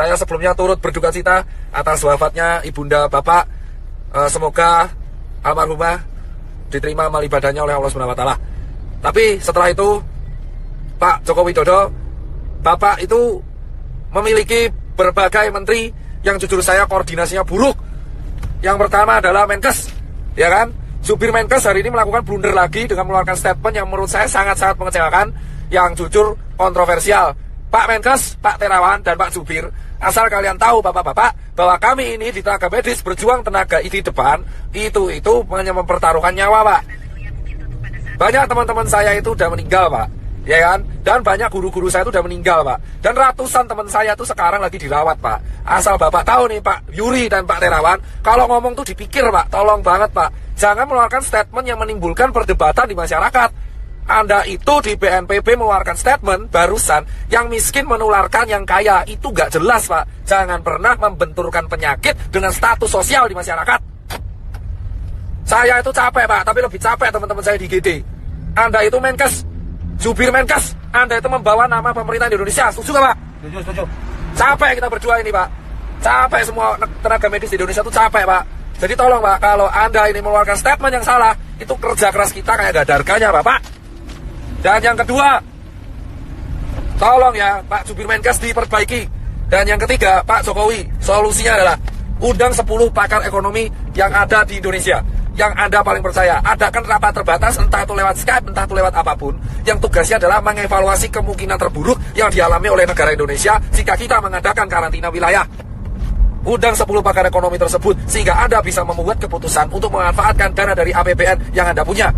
Saya sebelumnya turut berduka cita atas wafatnya Ibunda Bapak. Semoga almarhumah diterima amal ibadahnya oleh Allah SWT. Tapi setelah itu, Pak Joko Widodo, Bapak itu memiliki berbagai menteri yang jujur saya koordinasinya buruk. Yang pertama adalah Menkes, ya kan? Jubir Menkes hari ini melakukan blunder lagi dengan mengeluarkan statement yang menurut saya sangat-sangat mengecewakan, yang jujur kontroversial. Pak Menkes, Pak Terawan, dan Pak Jubir, asal kalian tahu bapak-bapak, bahwa kami ini di tenaga medis berjuang tenaga di depan, itu hanya mempertaruhkan nyawa, Pak. Banyak teman-teman saya itu udah meninggal, Pak, ya kan? Dan banyak guru-guru saya itu udah meninggal, Pak. Dan ratusan teman saya itu sekarang lagi dirawat, Pak. Asal bapak tahu nih, Pak Yuri dan Pak Terawan, kalau ngomong tuh dipikir, Pak. Tolong banget, Pak. Jangan mengeluarkan statement yang menimbulkan perdebatan di masyarakat. Anda itu di BNPB mengeluarkan statement barusan, yang miskin menularkan yang kaya. Itu gak jelas, Pak. Jangan pernah membenturkan penyakit dengan status sosial di masyarakat. Saya itu capek, Pak, tapi lebih capek teman-teman saya di GD. Anda itu Menkes, Jubir Menkes, Anda itu membawa nama pemerintah di Indonesia. Setuju gak, Pak? Setuju. Capek kita berdua ini, Pak. Capek semua tenaga medis di Indonesia itu capek, Pak. Jadi tolong, Pak, kalau Anda ini mengeluarkan statement yang salah, itu kerja keras kita kayak gak ada harganya, Bapak. Dan yang kedua, tolong ya Pak Jubir Menkes diperbaiki. Dan yang ketiga, Pak Jokowi, solusinya adalah undang 10 pakar ekonomi yang ada di Indonesia, yang Anda paling percaya. Adakan rapat terbatas, entah itu lewat Skype, entah itu lewat apapun, yang tugasnya adalah mengevaluasi kemungkinan terburuk yang dialami oleh negara Indonesia jika kita mengadakan karantina wilayah. Undang 10 pakar ekonomi tersebut, sehingga Anda bisa membuat keputusan untuk memanfaatkan dana dari APBN yang Anda punya.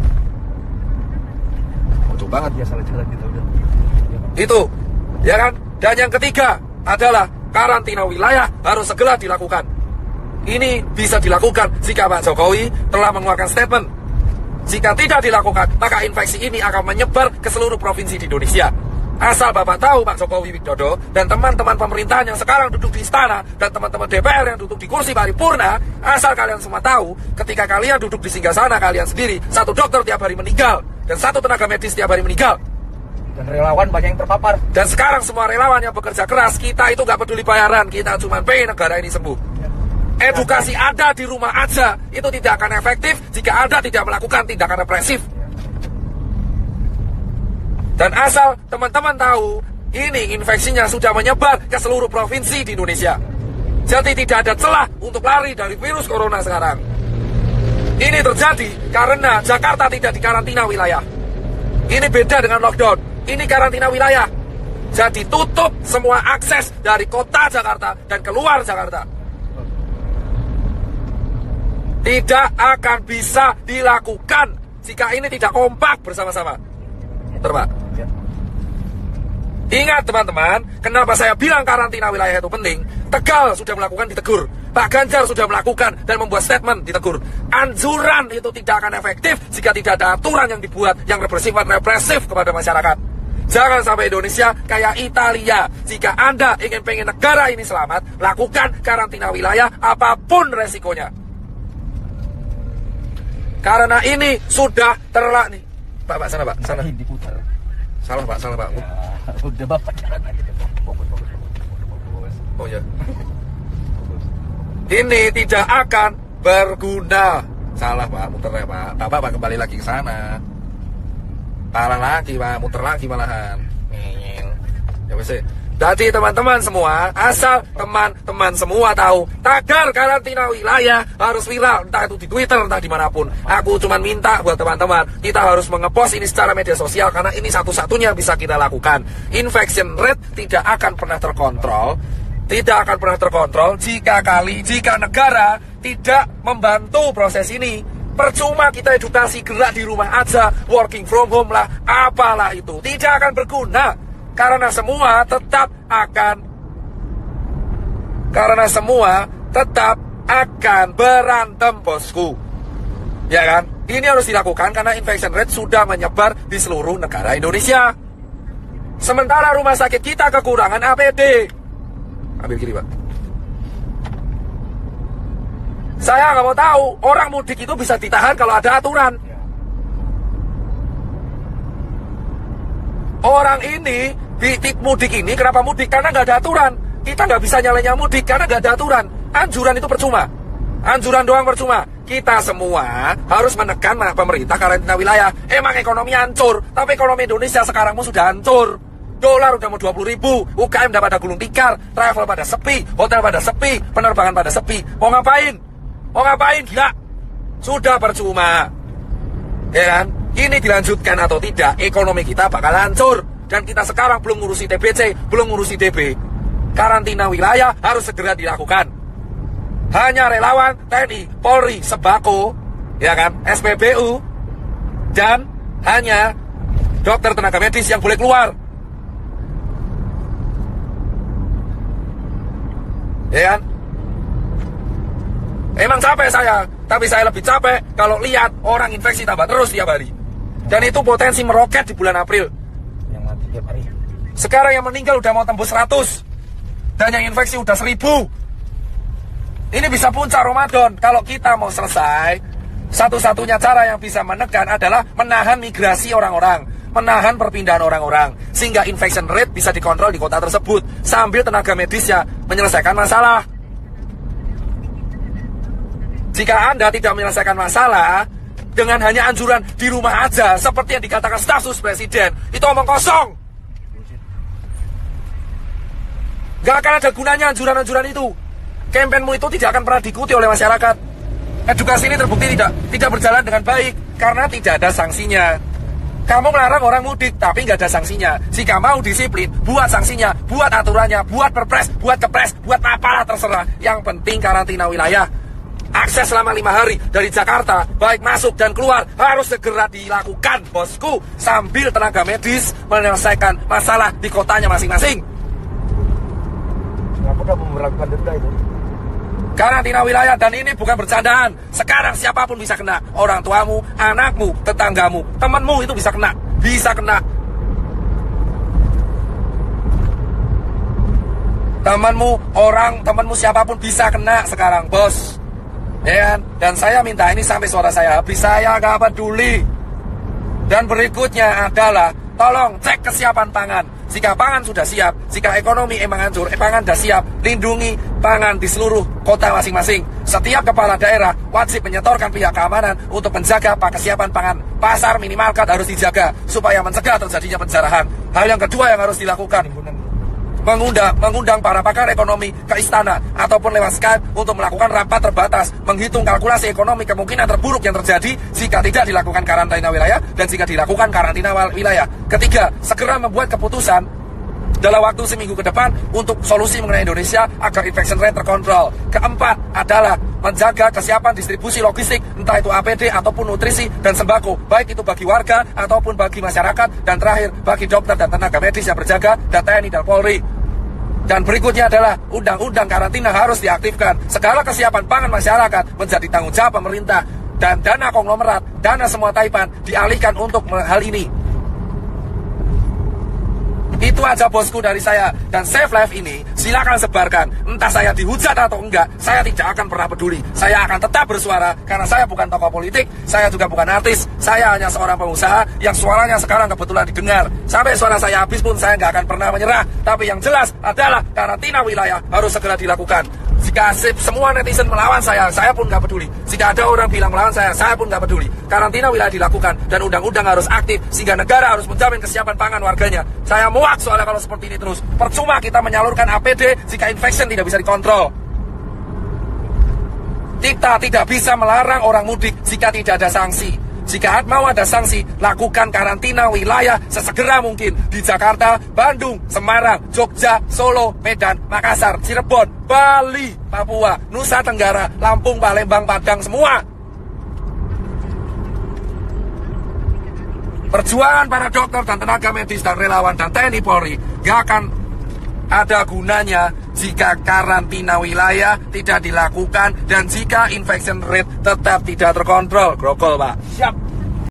Banget ya, salah jalan gitu udah. Itu, ya kan? Dan yang ketiga adalah karantina wilayah harus segera dilakukan. Ini bisa dilakukan jika Pak Jokowi telah mengeluarkan statement. Jika tidak dilakukan, maka infeksi ini akan menyebar ke seluruh provinsi di Indonesia. Asal Bapak tahu, Pak Jokowi Widodo dan teman-teman pemerintahan yang sekarang duduk di istana dan teman-teman DPR yang duduk di kursi paripurna, asal kalian semua tahu, ketika kalian duduk di singgasana kalian sendiri, satu dokter tiap hari meninggal dan satu tenaga medis tiap hari meninggal. Dan relawan banyak yang terpapar. Dan sekarang semua relawan yang bekerja keras, kita itu gak peduli bayaran, kita cuma pengen negara ini sembuh. Edukasi Anda di rumah aja, itu tidak akan efektif jika Anda tidak melakukan tindakan represif. Dan asal teman-teman tahu, ini infeksinya sudah menyebar ke seluruh provinsi di Indonesia. Jadi tidak ada celah untuk lari dari virus corona sekarang. Ini terjadi karena Jakarta tidak dikarantina wilayah. Ini beda dengan lockdown. Ini karantina wilayah. Jadi tutup semua akses dari kota Jakarta dan keluar Jakarta. Tidak akan bisa dilakukan jika ini tidak kompak bersama-sama. Terima. Ingat teman-teman, kenapa saya bilang karantina wilayah itu penting? Tegal sudah melakukan, ditegur. Pak Ganjar sudah melakukan dan membuat statement, ditegur. Anjuran itu tidak akan efektif jika tidak ada aturan yang dibuat yang bersifat represif kepada masyarakat. Jangan sampai Indonesia kayak Italia. Jika Anda pengen negara ini selamat, lakukan karantina wilayah apapun resikonya. Karena ini sudah terlalu nih. Pak, sana Pak, sana. Diputar. Salah Pak. Ya, udah Bapak jalan aja. Fokus. Oh ya. Ini tidak akan berguna. Salah Pak, muter ya Pak. Bapak kembali lagi ke sana. Parah lagi Pak, muter lagi malahan. Ya wes. Jadi teman-teman semua, asal teman-teman semua tahu, tagar karantina wilayah harus viral, entah itu di Twitter, entah dimanapun. Aku cuma minta buat teman-teman, kita harus mengepost ini secara media sosial, karena ini satu-satunya bisa kita lakukan. Infection rate tidak akan pernah terkontrol, jika negara tidak membantu proses ini. Percuma kita edukasi, gerak di rumah aja, working from home lah, apalah itu, tidak akan berguna. Karena semua tetap akan berantem, bosku. Ya kan? Ini harus dilakukan karena infection rate sudah menyebar di seluruh negara Indonesia. Sementara rumah sakit kita kekurangan APD. Ambil kiri, Pak. Saya nggak mau tahu, orang mudik itu bisa ditahan kalau ada aturan. Orang ini, di mudik ini, kenapa mudik? Karena nggak ada aturan. kita nggak bisa nyalainnya mudik karena nggak ada aturan. Anjuran itu percuma. Anjuran doang percuma. Kita semua harus menekan pemerintah karantina wilayah. Emang ekonomi hancur, tapi ekonomi Indonesia sekarang sudah hancur. Dolar udah mau 20.000, UKM udah pada gulung tikar, travel pada sepi, hotel pada sepi, penerbangan pada sepi. Mau ngapain? Mau ngapain? Gila. Sudah percuma. Ya kan? Ini dilanjutkan atau tidak, ekonomi kita bakal hancur. Dan kita sekarang belum ngurusi TBC, belum ngurusi DB. Karantina wilayah harus segera dilakukan. Hanya relawan, TNI, Polri, Sembako, ya kan, SPBU, dan hanya dokter tenaga medis yang boleh keluar. Ya kan? Emang capek saya, tapi saya lebih capek kalau lihat orang infeksi tambah terus tiap hari. Dan itu potensi meroket di bulan April. Yang mati tiap hari. Sekarang yang meninggal udah mau tembus 100. Dan yang infeksi udah 1000. Ini bisa puncak Ramadan. Kalau kita mau selesai, satu-satunya cara yang bisa menekan adalah menahan migrasi orang-orang, menahan perpindahan orang-orang, sehingga infection rate bisa dikontrol di kota tersebut, sambil tenaga medisnya menyelesaikan masalah. Jika Anda tidak menyelesaikan masalah dengan hanya anjuran di rumah aja, seperti yang dikatakan staf sus presiden, itu omong kosong. Gak akan ada gunanya anjuran-anjuran itu. Kampanyemu itu tidak akan pernah diikuti oleh masyarakat. Edukasi ini terbukti tidak berjalan dengan baik karena tidak ada sanksinya. Kamu melarang orang mudik tapi nggak ada sanksinya. Jika mau disiplin, buat sanksinya, buat aturannya, buat perpres, buat kepres, buat apalah terserah. Yang penting karantina wilayah. Akses selama 5 hari dari Jakarta, baik masuk dan keluar, harus segera dilakukan, bosku, sambil tenaga medis menyelesaikan masalah di kotanya masing-masing. Kenapa udah memperlakukan denda itu? Karantina wilayah, dan ini bukan bercandaan. Sekarang siapapun bisa kena. Orang tuamu, anakmu, tetanggamu, temanmu itu bisa kena. Bisa kena. Temanmu siapapun bisa kena sekarang, bos. Ya kan? Dan saya minta ini sampai suara saya habis, saya gak peduli. Dan berikutnya adalah tolong cek kesiapan pangan. Jika pangan sudah siap, jika ekonomi emang hancur, pangan sudah siap, lindungi pangan di seluruh kota masing-masing. Setiap kepala daerah wajib menyetorkan pihak keamanan untuk menjaga kesiapan pangan. Pasar minimarket harus dijaga supaya mencegah terjadinya penjarahan. Hal yang kedua yang harus dilakukan, mengundang para pakar ekonomi ke istana ataupun lewat Skype untuk melakukan rapat terbatas, menghitung kalkulasi ekonomi kemungkinan terburuk yang terjadi jika tidak dilakukan karantina wilayah dan jika dilakukan karantina wilayah. Ketiga, segera membuat keputusan dalam waktu seminggu ke depan untuk solusi mengenai Indonesia agar infection rate terkontrol. Keempat adalah menjaga kesiapan distribusi logistik, entah itu APD ataupun nutrisi dan sembako, baik itu bagi warga ataupun bagi masyarakat. Dan terakhir, bagi dokter dan tenaga medis yang berjaga, dan TNI dan Polri. Dan berikutnya adalah undang-undang karantina harus diaktifkan. Segala kesiapan pangan masyarakat menjadi tanggung jawab pemerintah. Dan dana konglomerat, dana semua taipan dialihkan untuk hal ini. Itu aja bosku dari saya. Dan Save Life ini silakan sebarkan. Entah saya dihujat atau enggak, saya tidak akan pernah peduli. Saya akan tetap bersuara karena saya bukan tokoh politik, saya juga bukan artis. Saya hanya seorang pengusaha yang suaranya sekarang kebetulan didengar. Sampai suara saya habis pun saya nggak akan pernah menyerah. Tapi yang jelas adalah karantina wilayah harus segera dilakukan. Jika semua netizen melawan saya pun nggak peduli. Jika ada orang bilang melawan saya pun nggak peduli. Karantina wilayah dilakukan dan undang-undang harus aktif sehingga negara harus menjamin kesiapan pangan warganya. Saya muak soalnya kalau seperti ini terus. Percuma kita menyalurkan APD jika infection tidak bisa dikontrol. Kita tidak bisa melarang orang mudik jika tidak ada sanksi. Jika mau ada sanksi, lakukan karantina wilayah sesegera mungkin di Jakarta, Bandung, Semarang, Jogja, Solo, Medan, Makassar, Cirebon, Bali, Papua, Nusa Tenggara, Lampung, Palembang, Padang, semua. Perjuangan para dokter dan tenaga medis dan relawan dan TNI Polri gak akan ada gunanya jika karantina wilayah tidak dilakukan dan jika infection rate tetap tidak terkontrol. Grogol, Pak. Siap.